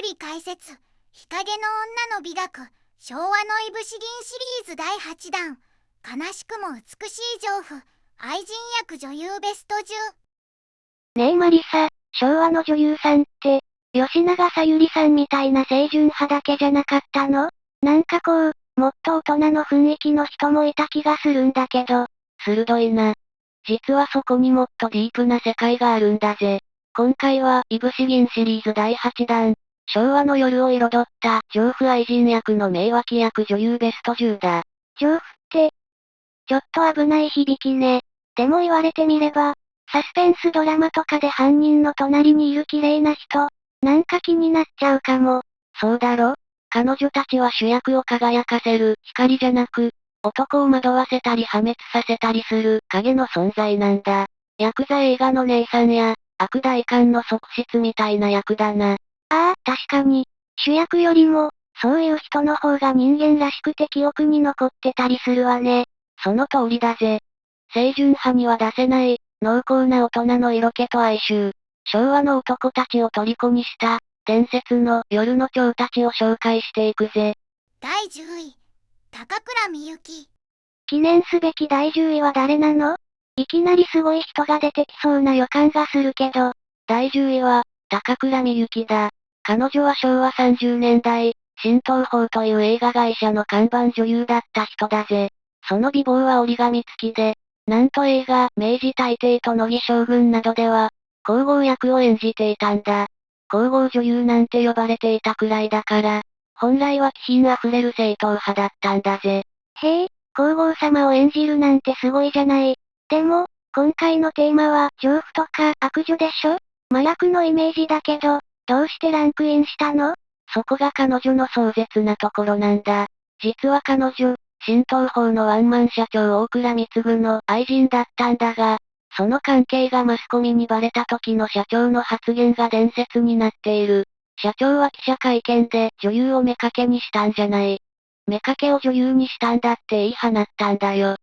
り解説。日陰の女の美学。昭和のいぶし銀シリーズ第8弾。悲しくも美しい情婦。愛人役女優ベスト10。ねえマリサ、昭和の女優さんって、吉永小百合さんみたいな清純派だけじゃなかったの？なんかこう、もっと大人の雰囲気の人もいた気がするんだけど。鋭いな。実はそこにもっとディープな世界があるんだぜ。今回は、いぶし銀シリーズ第8弾、昭和の夜を彩った、情婦愛人役の名脇役女優ベスト10だ。情婦って、ちょっと危ない響きね。でも言われてみれば、サスペンスドラマとかで犯人の隣にいる綺麗な人、なんか気になっちゃうかも。そうだろ？彼女たちは主役を輝かせる光じゃなく、男を惑わせたり破滅させたりする影の存在なんだ。ヤクザ映画の姉さんや、悪代官の側室みたいな役だな。ああ、確かに。主役よりも、そういう人の方が人間らしくて記憶に残ってたりするわね。その通りだぜ。清純派には出せない、濃厚な大人の色気と哀愁。昭和の男たちを虜にした、伝説の夜の蝶たちを紹介していくぜ。第10位。高倉みゆき。記念すべき第10位は誰なの？いきなりすごい人が出てきそうな予感がするけど。第10位は、高倉みゆきだ。彼女は昭和30年代、新東宝という映画会社の看板女優だった人だぜ。その美貌は折り紙付きで、なんと映画、明治大帝と乃木将軍などでは、皇后役を演じていたんだ。皇后女優なんて呼ばれていたくらいだから、本来は気品あふれる正統派だったんだぜ。へえ、皇后様を演じるなんてすごいじゃない。でも、今回のテーマは、情婦とか悪女でしょ？麻薬のイメージだけど、どうしてランクインしたの？そこが彼女の壮絶なところなんだ。実は彼女、新東宝のワンマン社長大倉光の愛人だったんだが、その関係がマスコミにバレた時の社長の発言が伝説になっている。社長は記者会見で女優を妾にしたんじゃない。妾を女優にしたんだって言い放ったんだよ。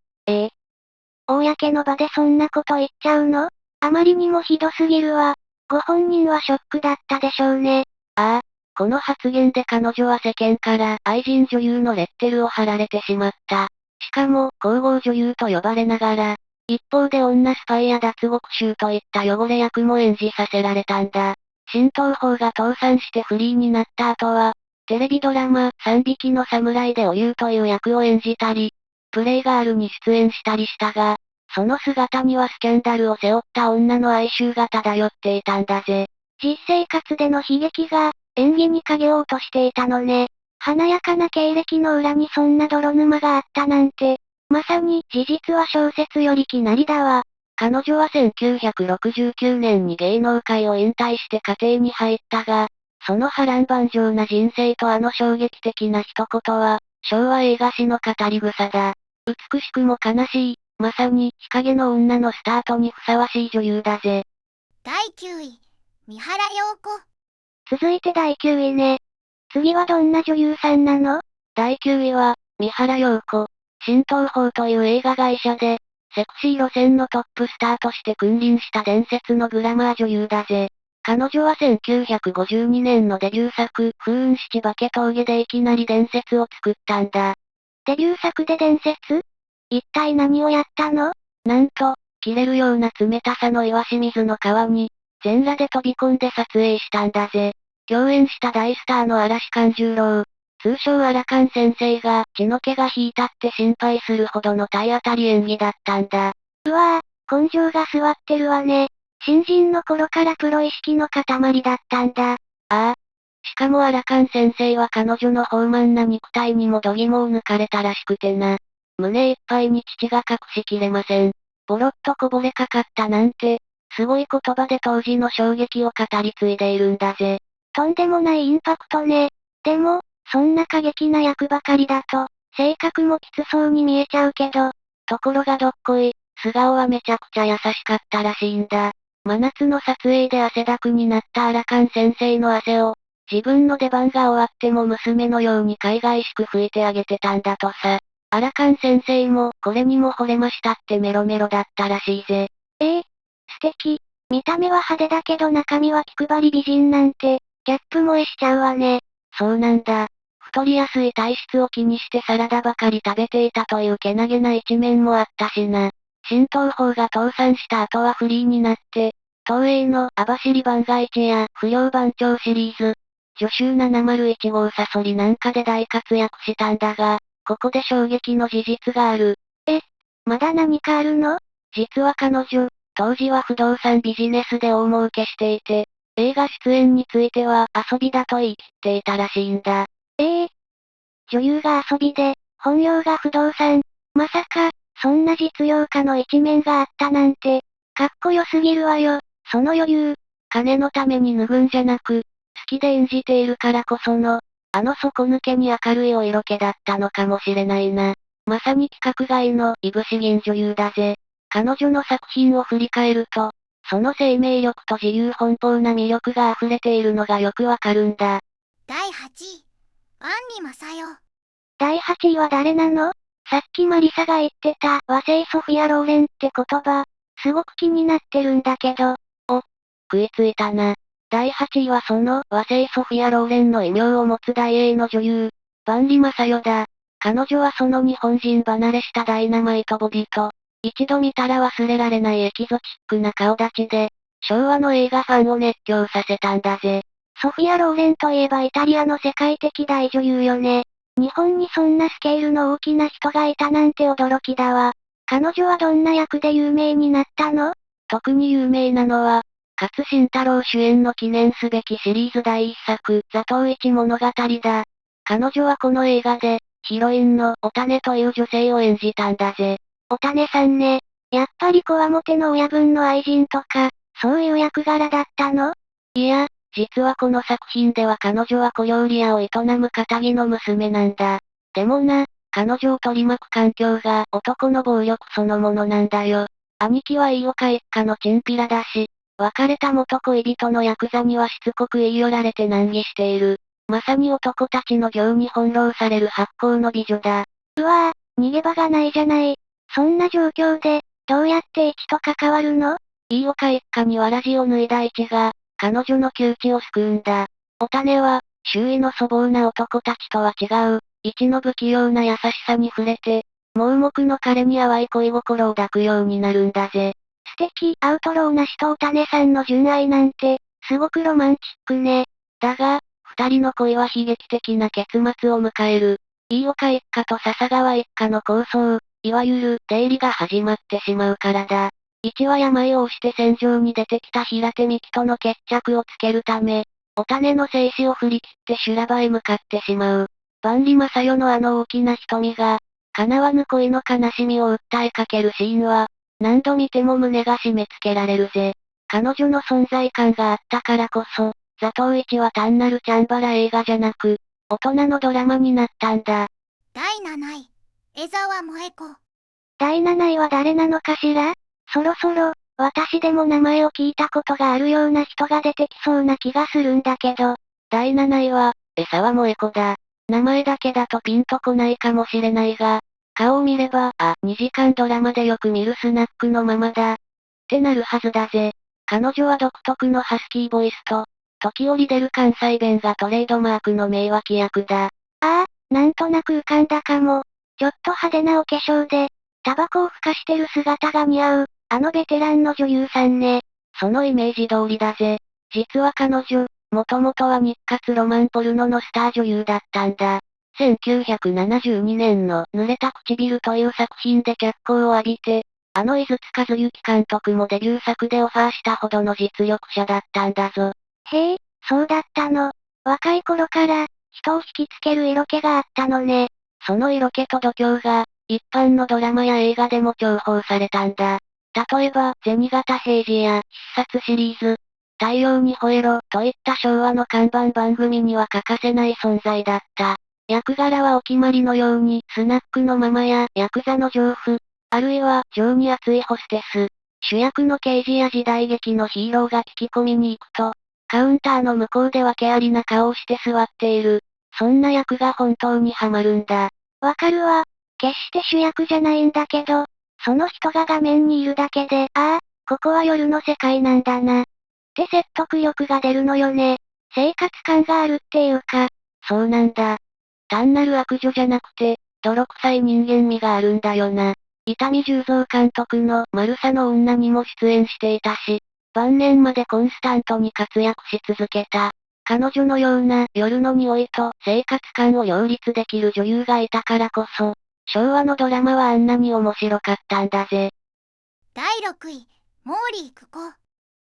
公の場でそんなこと言っちゃうの？あまりにもひどすぎるわ。ご本人はショックだったでしょうね。ああ、この発言で彼女は世間から愛人女優のレッテルを貼られてしまった。しかも、皇后女優と呼ばれながら、一方で女スパイや脱獄囚といった汚れ役も演じさせられたんだ。新東宝が倒産してフリーになった後は、テレビドラマ、三匹の侍でお優という役を演じたり、プレイガールに出演したりしたが、その姿にはスキャンダルを背負った女の哀愁が漂っていたんだぜ。実生活での悲劇が、演技に影を落としていたのね。華やかな経歴の裏にそんな泥沼があったなんて、まさに事実は小説よりきなりだわ。彼女は1969年に芸能界を引退して家庭に入ったが、その波乱万丈な人生とあの衝撃的な一言は、昭和映画史の語り草だ。美しくも悲しい、まさに日陰の女のスタートにふさわしい女優だぜ。第9位。三原葉子。続いて第9位ね。次はどんな女優さんなの？第9位は、三原葉子。新東宝という映画会社で、セクシー路線のトップスターとして君臨した伝説のグラマー女優だぜ。彼女は1952年のデビュー作、風雲七化け峠でいきなり伝説を作ったんだ。デビュー作で伝説？一体何をやったの？なんと、切れるような冷たさの岩清水の川に、全裸で飛び込んで撮影したんだぜ。共演した大スターの嵐寛十郎、通称アラカン先生が血の気が引いたって心配するほどの体当たり演技だったんだ。うわぁ、根性が座ってるわね。新人の頃からプロ意識の塊だったんだ。ああ。しかもアラカン先生は彼女の豊満な肉体にも度肝を抜かれたらしくてな。胸いっぱいに父が隠しきれません。ボロッとこぼれかかったなんて、すごい言葉で当時の衝撃を語り継いでいるんだぜ。とんでもないインパクトね。でも、そんな過激な役ばかりだと、性格もきつそうに見えちゃうけど、ところがどっこい、素顔はめちゃくちゃ優しかったらしいんだ。真夏の撮影で汗だくになったアラカン先生の汗を、自分の出番が終わっても娘のように海外しく拭いてあげてたんだとさ。アラカン先生も、これにも惚れましたってメロメロだったらしいぜ。素敵。見た目は派手だけど中身は気配り美人なんて、ギャップ萌えしちゃうわね。そうなんだ。太りやすい体質を気にしてサラダばかり食べていたというけなげな一面もあったしな。新東宝が倒産した後はフリーになって、東映の網走番外地や不良番長シリーズ、助手701号サソリなんかで大活躍したんだが、ここで衝撃の事実がある。まだ何かあるの？実は彼女、当時は不動産ビジネスで大儲けしていて、映画出演については遊びだと言い切っていたらしいんだ。女優が遊びで、本業が不動産。まさか、そんな実業家の一面があったなんて、かっこよすぎるわよ、その余裕。金のために脱ぐんじゃなく、好きで演じているからこその、あの底抜けに明るいお色気だったのかもしれないな。まさに規格外のいぶし銀女優だぜ。彼女の作品を振り返ると、その生命力と自由奔放な魅力が溢れているのがよくわかるんだ。第8位、アンリマサヨ。第8位は誰なの？さっきマリサが言ってた和製ソフィア・ローレンって言葉、すごく気になってるんだけど。食いついたな。第8位はその和製ソフィア・ローレンの異名を持つ大英の女優、バンリマサヨだ。彼女はその日本人離れしたダイナマイトボディと、一度見たら忘れられないエキゾチックな顔立ちで、昭和の映画ファンを熱狂させたんだぜ。ソフィア・ローレンといえばイタリアの世界的大女優よね。日本にそんなスケールの大きな人がいたなんて驚きだわ。彼女はどんな役で有名になったの？特に有名なのは、勝新太郎主演の記念すべきシリーズ第一作、座頭市物語だ。彼女はこの映画で、ヒロインのおたねという女性を演じたんだぜ。おたねさんね。やっぱりこわもての親分の愛人とか、そういう役柄だったの？いや、実はこの作品では彼女は小料理屋を営む堅気の娘なんだ。でもな、彼女を取り巻く環境が男の暴力そのものなんだよ。兄貴は飯岡一家のチンピラだし、別れた元恋人のヤクザにはしつこく言い寄られて難儀している。まさに男たちの行に翻弄される発酵の美女だ。うわぁ、逃げ場がないじゃない。そんな状況で、どうやって一と関わるの？飯岡一家にわらじを脱いだ一が、彼女の窮地を救うんだ。おたねは、周囲の粗暴な男たちとは違う、一の不器用な優しさに触れて、盲目の彼に淡い恋心を抱くようになるんだぜ。素敵、アウトローな人おたねさんの純愛なんて、すごくロマンチックね。だが、二人の恋は悲劇的な結末を迎える。飯岡一家と笹川一家の抗争、いわゆる、定理が始まってしまうからだ。一は病を押して戦場に出てきた平手美紀との決着をつけるため、おたねの生死を振り切って修羅場へ向かってしまう。万里正代のあの大きな瞳が、叶わぬ恋の悲しみを訴えかけるシーンは、何度見ても胸が締め付けられるぜ。彼女の存在感があったからこそ、座頭市は単なるチャンバラ映画じゃなく、大人のドラマになったんだ。第7位、江沢萌子。第7位は誰なのかしら？そろそろ、私でも名前を聞いたことがあるような人が出てきそうな気がするんだけど。第7位は、江沢萌子だ。名前だけだとピンとこないかもしれないが、顔を見れば、2時間ドラマでよく見るスナックのママだ。ってなるはずだぜ。彼女は独特のハスキーボイスと、時折出る関西弁がトレードマークの名脇役だ。なんとなく浮かんだかも。ちょっと派手なお化粧で、タバコをふかしてる姿が似合う、あのベテランの女優さんね。そのイメージ通りだぜ。実は彼女、もともとは日活ロマンポルノのスター女優だったんだ。1972年の濡れた唇という作品で脚光を浴びて、井筒和幸監督もデビュー作でオファーしたほどの実力者だったんだぞ。へえ、そうだったの。若い頃から、人を引きつける色気があったのね。その色気と度胸が、一般のドラマや映画でも重宝されたんだ。例えば、銭形平次や、必殺シリーズ、太陽に吠えろ、といった昭和の看板番組には欠かせない存在だった。役柄はお決まりのように、スナックのママや、ヤクザの情婦、あるいは、情に熱いホステス、主役の刑事や時代劇のヒーローが聞き込みに行くと、カウンターの向こうで訳ありな顔をして座っている。そんな役が本当にハマるんだ。わかるわ。決して主役じゃないんだけど、その人が画面にいるだけで、ここは夜の世界なんだな。って説得力が出るのよね。生活感があるっていうか。そうなんだ。単なる悪女じゃなくて、泥臭い人間味があるんだよな。伊丹十三監督のマルサの女にも出演していたし、晩年までコンスタントに活躍し続けた。彼女のような夜の匂いと生活感を両立できる女優がいたからこそ、昭和のドラマはあんなに面白かったんだぜ。第6位、毛利久子。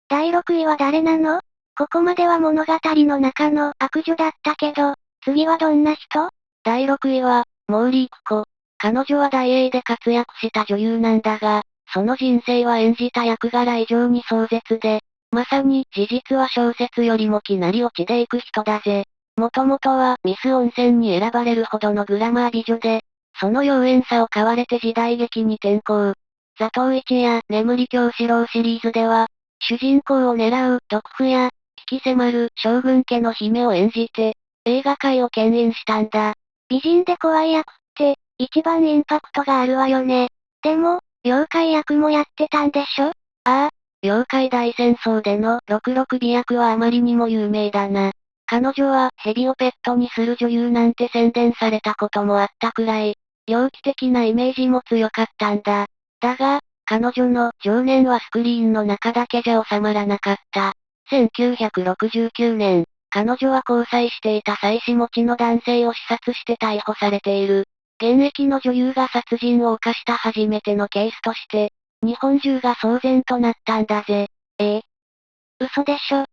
第6位は誰なの？ここまでは物語の中の悪女だったけど、次はどんな人？第6位は、毛利久子。彼女は大英で活躍した女優なんだが、その人生は演じた役柄以上に壮絶で、まさに事実は小説よりもきなり落ちでいく人だぜ。もともとはミス温泉に選ばれるほどのグラマー美女で、その妖艶さを買われて時代劇に転向。座頭市や眠り京四郎シリーズでは、主人公を狙う毒婦や、引き迫る将軍家の姫を演じて、映画界を牽引したんだ。美人で怖い役って、一番インパクトがあるわよね。でも、妖怪役もやってたんでしょ？ああ、妖怪大戦争での66美役はあまりにも有名だな。彼女は蛇をペットにする女優なんて宣伝されたこともあったくらい、猟奇的なイメージも強かったんだ。だが、彼女の情念はスクリーンの中だけじゃ収まらなかった。1969年、彼女は交際していた妻子持ちの男性を刺殺して逮捕されている。現役の女優が殺人を犯した初めてのケースとして、日本中が騒然となったんだぜ。嘘でしょ。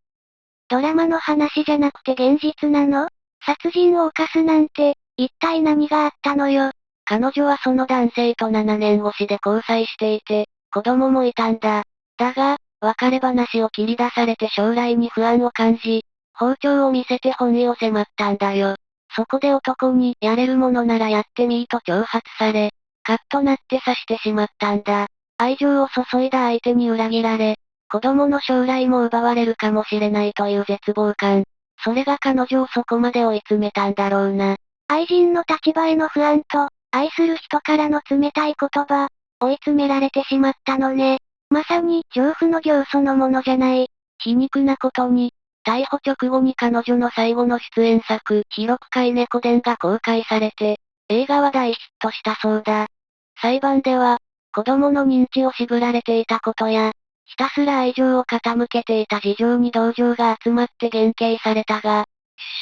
ドラマの話じゃなくて現実なの？殺人を犯すなんて、一体何があったのよ。彼女はその男性と7年越しで交際していて、子供もいたんだ。だが、別れ話を切り出されて将来に不安を感じ、包丁を見せて本意を迫ったんだよ。そこで男に、やれるものならやってみーと挑発され、カッとなって刺してしまったんだ。愛情を注いだ相手に裏切られ、子供の将来も奪われるかもしれないという絶望感。それが彼女をそこまで追い詰めたんだろうな。愛人の立場への不安と、愛する人からの冷たい言葉、追い詰められてしまったのね。まさに、情婦の行そのものじゃない。皮肉なことに、逮捕直後に彼女の最後の出演作、広く飼い猫伝が公開されて、映画は大ヒットしたそうだ。裁判では、子供の認知を渋られていたことや、ひたすら愛情を傾けていた事情に同情が集まって減刑されたが、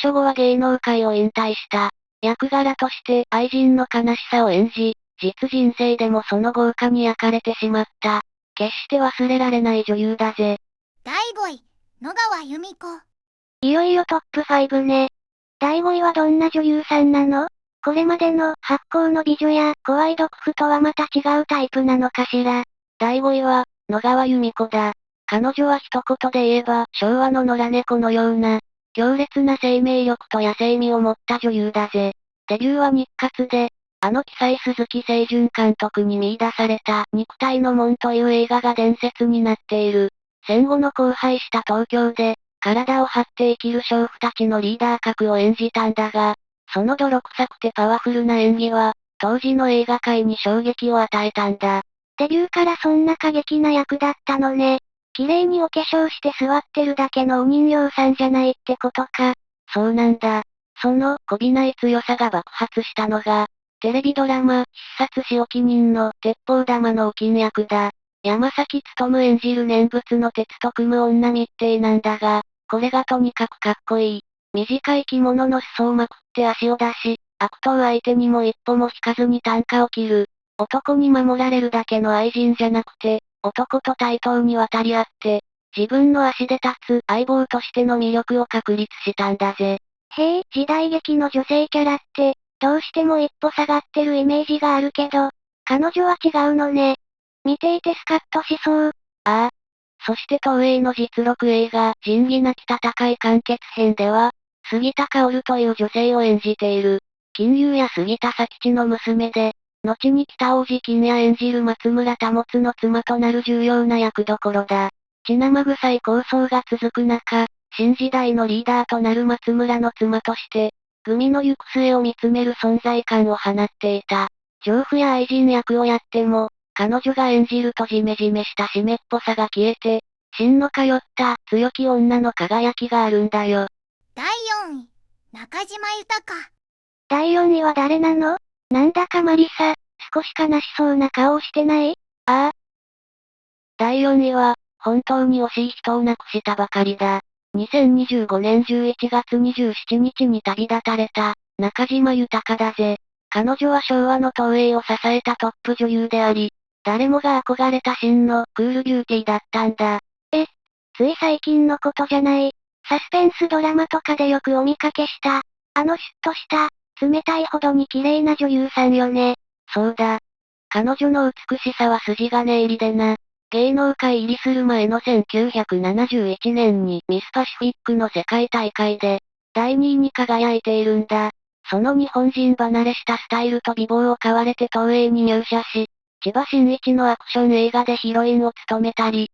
出所後は芸能界を引退した。役柄として愛人の悲しさを演じ、実人生でもその豪華に焼かれてしまった。決して忘れられない女優だぜ。第5位、野川由美子。いよいよトップ5ね。第5位はどんな女優さんなの？これまでの発行の美女や怖い毒婦とはまた違うタイプなのかしら。第5位は、野川由美子だ。彼女は一言で言えば、昭和の野良猫のような、強烈な生命力と野生味を持った女優だぜ。デビューは日活で、あの奇才鈴木清純監督に見出された肉体の門という映画が伝説になっている。戦後の荒廃した東京で、体を張って生きる娼婦たちのリーダー格を演じたんだが、その泥臭くてパワフルな演技は、当時の映画界に衝撃を与えたんだ。デビューからそんな過激な役だったのね。綺麗にお化粧して座ってるだけのお人形さんじゃないってことか。そうなんだ。その、こびない強さが爆発したのが、テレビドラマ、必殺仕置き人の鉄砲玉のお金役だ。山崎努演じる念仏の鉄と組む女密偵なんだが、これがとにかくかっこいい。短い着物の裾をまくって足を出し、悪党相手にも一歩も引かずに啖呵を切る。男に守られるだけの愛人じゃなくて、男と対等に渡り合って、自分の足で立つ相棒としての魅力を確立したんだぜ。へえ、時代劇の女性キャラって、どうしても一歩下がってるイメージがあるけど、彼女は違うのね。見ていてスカッとしそう。ああ。そして東映の実録映画、仁義なき戦い完結編では、杉田薫という女性を演じている。金融や杉田佐吉の娘で、後に北大路欣也演じる松村保の妻となる重要な役どころだ。血生臭い構想が続く中、新時代のリーダーとなる松村の妻として、組の行く末を見つめる存在感を放っていた。情婦や愛人役をやっても、彼女が演じるとジメジメした湿っぽさが消えて、芯の通った強き女の輝きがあるんだよ。第4位、中島豊。第4位は誰なの？なんだかマリサ、少し悲しそうな顔をしてない？ああ。第4位は、本当に惜しい人を亡くしたばかりだ。2025年11月27日に旅立たれた、中島豊だぜ。彼女は昭和の東映を支えたトップ女優であり、誰もが憧れた真のクールビューティーだったんだ。つい最近のことじゃない。サスペンスドラマとかでよくお見かけした。シュッとした、冷たいほどに綺麗な女優さんよね。そうだ。彼女の美しさは筋金入りでな。芸能界入りする前の1971年にミスパシフィックの世界大会で、第2位に輝いているんだ。その日本人離れしたスタイルと美貌を買われて東映に入社し、千葉真一のアクション映画でヒロインを務めたり、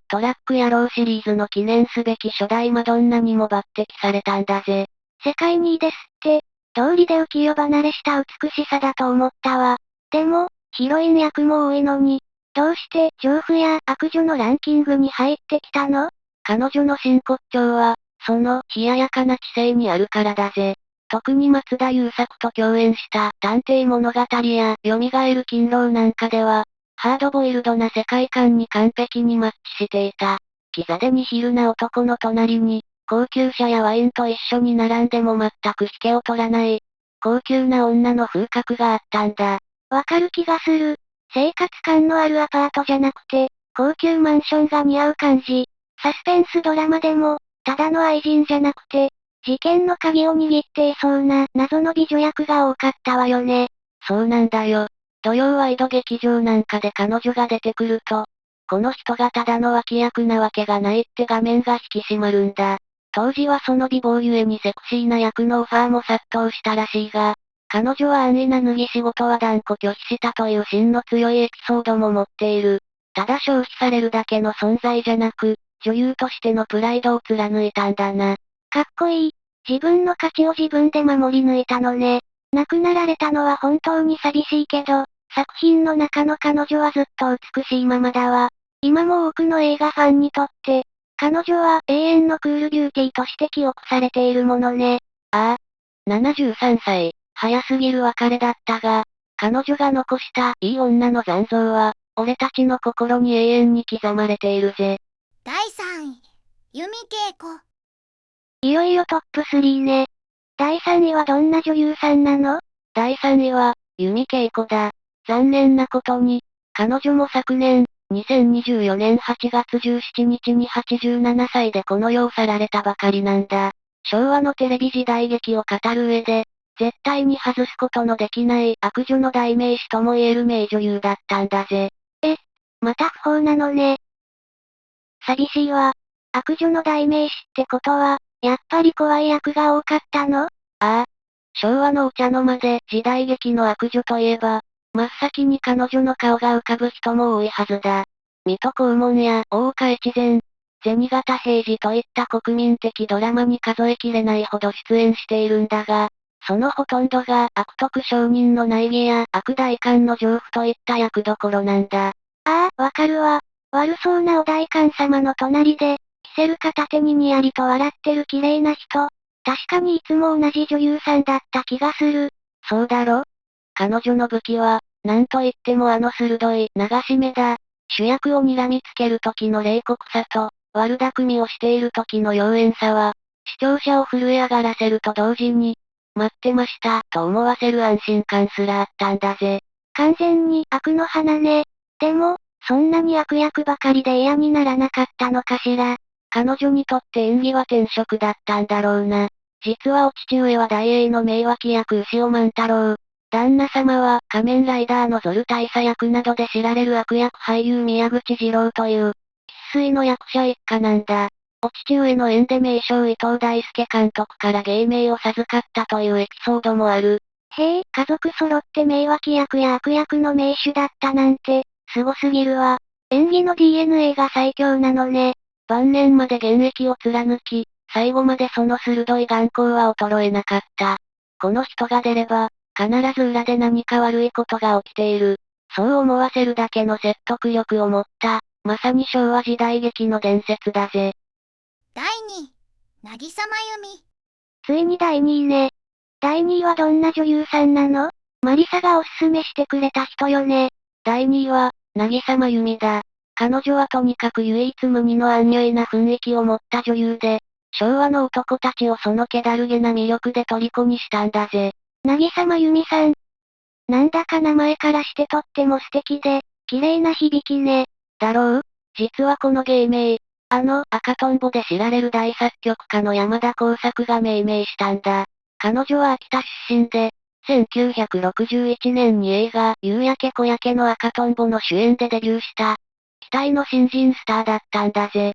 トラック野郎シリーズの記念すべき初代マドンナにも抜擢されたんだぜ。世界にいいですって、通りで浮世離れした美しさだと思ったわ。でも、ヒロイン役も多いのに、どうして娼婦や悪女のランキングに入ってきたの？彼女の真骨頂は、その冷ややかな知性にあるからだぜ。特に松田優作と共演した探偵物語や蘇る勤労なんかでは、ハードボイルドな世界観に完璧にマッチしていた。キザでニヒルな男の隣に、高級車やワインと一緒に並んでも全く引けを取らない、高級な女の風格があったんだ。わかる気がする。生活感のあるアパートじゃなくて、高級マンションが似合う感じ。サスペンスドラマでも、ただの愛人じゃなくて、事件の鍵を握っていそうな謎の美女役が多かったわよね。そうなんだよ。土曜ワイド劇場なんかで彼女が出てくると、この人がただの脇役なわけがないって画面が引き締まるんだ。当時はその美貌ゆえにセクシーな役のオファーも殺到したらしいが、彼女は安易な脱ぎ仕事は断固拒否したという芯の強いエピソードも持っている。ただ消費されるだけの存在じゃなく、女優としてのプライドを貫いたんだな。かっこいい。自分の価値を自分で守り抜いたのね。亡くなられたのは本当に寂しいけど、作品の中の彼女はずっと美しいままだわ。今も多くの映画ファンにとって、彼女は永遠のクールビューティーとして記憶されているものね。ああ、73歳、早すぎる別れだったが、彼女が残したいい女の残像は、俺たちの心に永遠に刻まれているぜ。第3位、由美恵子。いよいよトップ3ね。第3位はどんな女優さんなの？第3位は、由美恵子だ。残念なことに、彼女も昨年、2024年8月17日に87歳でこの世を去られたばかりなんだ。昭和のテレビ時代劇を語る上で、絶対に外すことのできない悪女の代名詞とも言える名女優だったんだぜ。また不法なのね。寂しいわ。悪女の代名詞ってことは、やっぱり怖い役が多かったの？ああ。昭和のお茶の間で時代劇の悪女といえば、真っ先に彼女の顔が浮かぶ人も多いはずだ。水戸黄門や大岡越前、銭形平次といった国民的ドラマに数えきれないほど出演しているんだが、そのほとんどが悪徳商人の内儀や悪代官の情婦といった役どころなんだ。ああ、わかるわ。悪そうなお代官様の隣で、キセル片手ににやりと笑ってる綺麗な人。確かにいつも同じ女優さんだった気がする。そうだろ？彼女の武器は、なんといっても鋭い流し目だ。主役を睨みつける時の冷酷さと、悪巧みをしている時の妖艶さは、視聴者を震え上がらせると同時に、待ってました、と思わせる安心感すらあったんだぜ。完全に悪の花ね。でも、そんなに悪役ばかりで嫌にならなかったのかしら。彼女にとって演技は天職だったんだろうな。実はお父上は大英の名脇役牛尾万太郎。旦那様は仮面ライダーのゾル大佐役などで知られる悪役俳優宮口二郎という、生粋の役者一家なんだ。お父上の縁で名将伊藤大輔監督から芸名を授かったというエピソードもある。へえ、家族揃って名脇役や悪役の名手だったなんて、すごすぎるわ。演技の DNA が最強なのね。晩年まで現役を貫き、最後までその鋭い眼光は衰えなかった。この人が出れば、必ず裏で何か悪いことが起きている。そう思わせるだけの説得力を持った、まさに昭和時代劇の伝説だぜ。第2位、渚真由美。ついに第2位ね。第2位はどんな女優さんなの？マリサがおすすめしてくれた人よね。第2位は、渚真由美だ。彼女はとにかく唯一無二の安寧な雰囲気を持った女優で、昭和の男たちをその気だるげな魅力で虜にしたんだぜ。渚真由美さん。なんだか名前からしてとっても素敵で、綺麗な響きね。だろう？実はこの芸名、赤とんぼで知られる大作曲家の山田耕作が命名したんだ。彼女は秋田出身で、1961年に映画、夕焼け小焼けの赤とんぼの主演でデビューした、期待の新人スターだったんだぜ。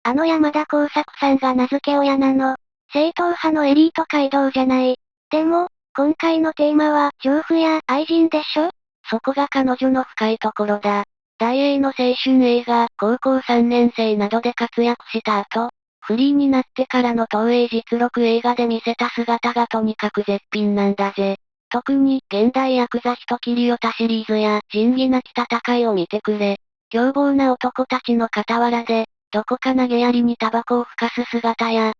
山田耕作さんが名付け親なの。正統派のエリート街道じゃない。でも、今回のテーマは、情婦や愛人でしょ？そこが彼女の深いところだ。大英の青春映画、高校3年生などで活躍した後、フリーになってからの東映実録映画で見せた姿がとにかく絶品なんだぜ。特に、現代ヤクザ人切りヨタシリーズや、仁義なき戦いを見てくれ。凶暴な男たちの傍らで、どこか投げやりにタバコをふかす姿や、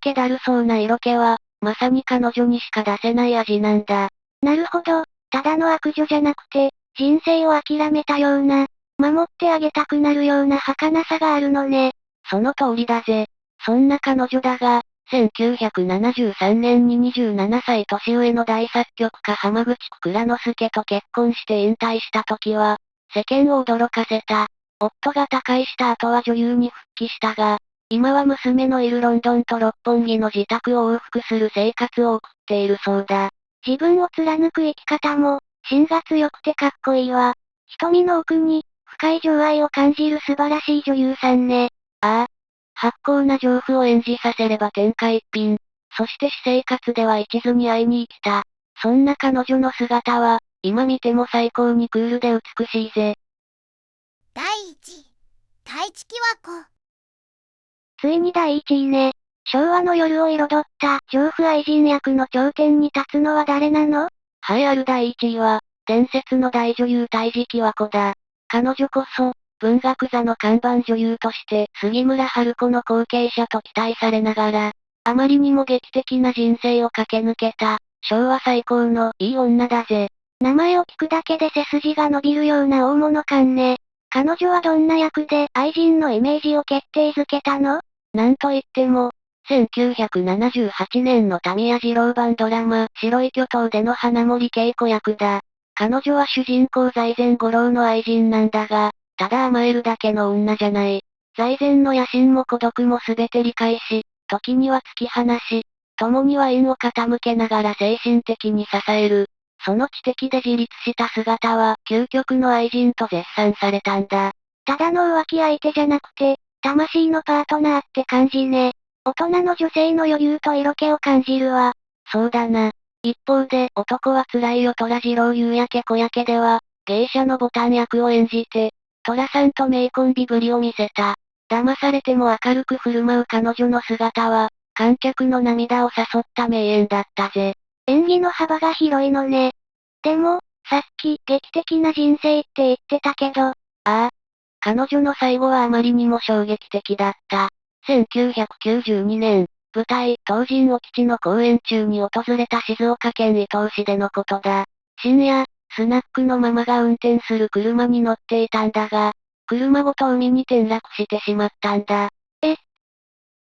気だるそうな色気は、まさに彼女にしか出せない味なんだ。なるほど、ただの悪女じゃなくて、人生を諦めたような、守ってあげたくなるような儚さがあるのね。その通りだぜ。そんな彼女だが、1973年に27歳年上の大作曲家浜口倉之介と結婚して引退した時は、世間を驚かせた。夫が他界した後は女優に復帰したが、今は娘のいるロンドンと六本木の自宅を往復する生活を送っているそうだ。自分を貫く生き方も、芯が強くてかっこいいわ。瞳の奥に、深い情愛を感じる素晴らしい女優さんね。ああ。発酵な情婦を演じさせれば天下一品。そして私生活では一途に会いに来た。そんな彼女の姿は、今見ても最高にクールで美しいぜ。第1位、太一喜和子。ついに第1位ね。昭和の夜を彩った情婦愛人役の頂点に立つのは誰なの？ある第1位は、伝説の大女優太一喜和子だ。彼女こそ、文学座の看板女優として、杉村春子の後継者と期待されながら、あまりにも劇的な人生を駆け抜けた、昭和最高のいい女だぜ。名前を聞くだけで背筋が伸びるような大物感ね。彼女はどんな役で愛人のイメージを決定づけたの？なんといっても、1978年のタミヤ二郎版ドラマ、白い巨頭での花森恵子役だ。彼女は主人公財前五郎の愛人なんだが、ただ甘えるだけの女じゃない。財前の野心も孤独も全て理解し、時には突き放し、共にワインを傾けながら精神的に支える。その知的で自立した姿は、究極の愛人と絶賛されたんだ。ただの浮気相手じゃなくて、魂のパートナーって感じね。大人の女性の余裕と色気を感じるわ。そうだな。一方で、男は辛いよ虎次郎夕焼け小焼けでは、芸者のボタン役を演じて、虎さんと名コンビぶりを見せた。騙されても明るく振る舞う彼女の姿は、観客の涙を誘った名演だったぜ。演技の幅が広いのね。でも、さっき劇的な人生って言ってたけど、彼女の最後はあまりにも衝撃的だった。1992年、舞台、東神お吉の公演中に訪れた静岡県伊東市でのことだ。深夜、スナックのママが運転する車に乗っていたんだが、車ごと海に転落してしまったんだ。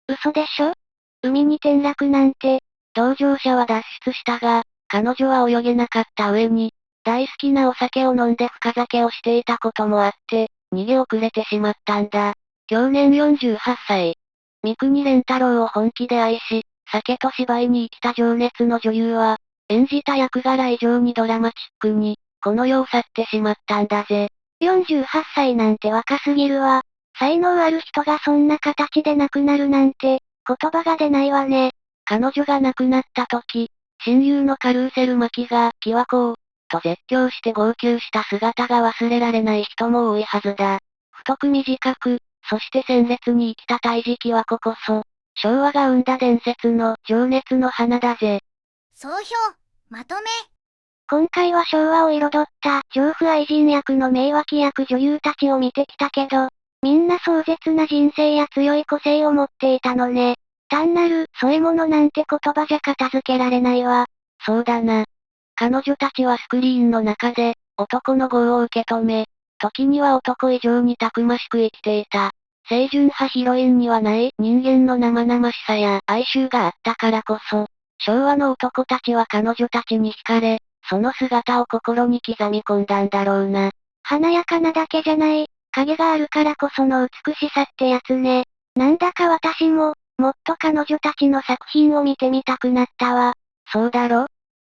嘘でしょ？海に転落なんて。同乗者は脱出したが、彼女は泳げなかった上に、大好きなお酒を飲んで深酒をしていたこともあって、逃げ遅れてしまったんだ。去年48歳。三國連太郎を本気で愛し、酒と芝居に生きた情熱の女優は、演じた役柄以上にドラマチックに、この世を去ってしまったんだぜ。48歳なんて若すぎるわ。才能ある人がそんな形で亡くなるなんて、言葉が出ないわね。彼女が亡くなった時、親友のカルーセル巻が、キワコと絶叫して号泣した姿が忘れられない人も多いはずだ。太く短く、そして鮮烈に生きた太一喜和子こそ、昭和が生んだ伝説の情熱の花だぜ。総評、まとめ。今回は昭和を彩った情婦愛人役の名脇役女優たちを見てきたけど、みんな壮絶な人生や強い個性を持っていたのね。単なる、添え物なんて言葉じゃ片付けられないわ。そうだな。彼女たちはスクリーンの中で、男の業を受け止め、時には男以上にたくましく生きていた。清純派ヒロインにはない人間の生々しさや哀愁があったからこそ、昭和の男たちは彼女たちに惹かれ、その姿を心に刻み込んだんだろうな。華やかなだけじゃない、影があるからこその美しさってやつね。なんだか私も、もっと彼女たちの作品を見てみたくなったわ。そうだろ？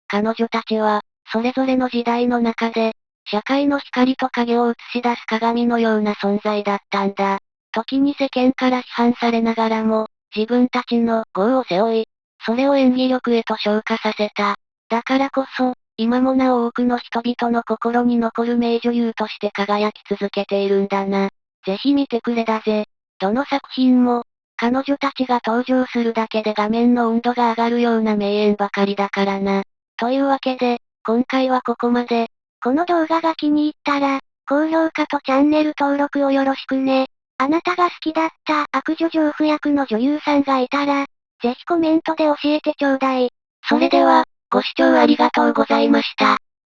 彼女たちは、それぞれの時代の中で、社会の光と影を映し出す鏡のような存在だったんだ。時に世間から批判されながらも、自分たちの業を背負い、それを演技力へと昇華させた。だからこそ、今もなお多くの人々の心に残る名女優として輝き続けているんだな。ぜひ見てくれだぜ。どの作品も、彼女たちが登場するだけで画面の温度が上がるような名演ばかりだからな。というわけで、今回はここまで。この動画が気に入ったら、高評価とチャンネル登録をよろしくね。あなたが好きだった悪女丈夫役の女優さんがいたら、ぜひコメントで教えてちょうだい。それでは、ご視聴ありがとうございました。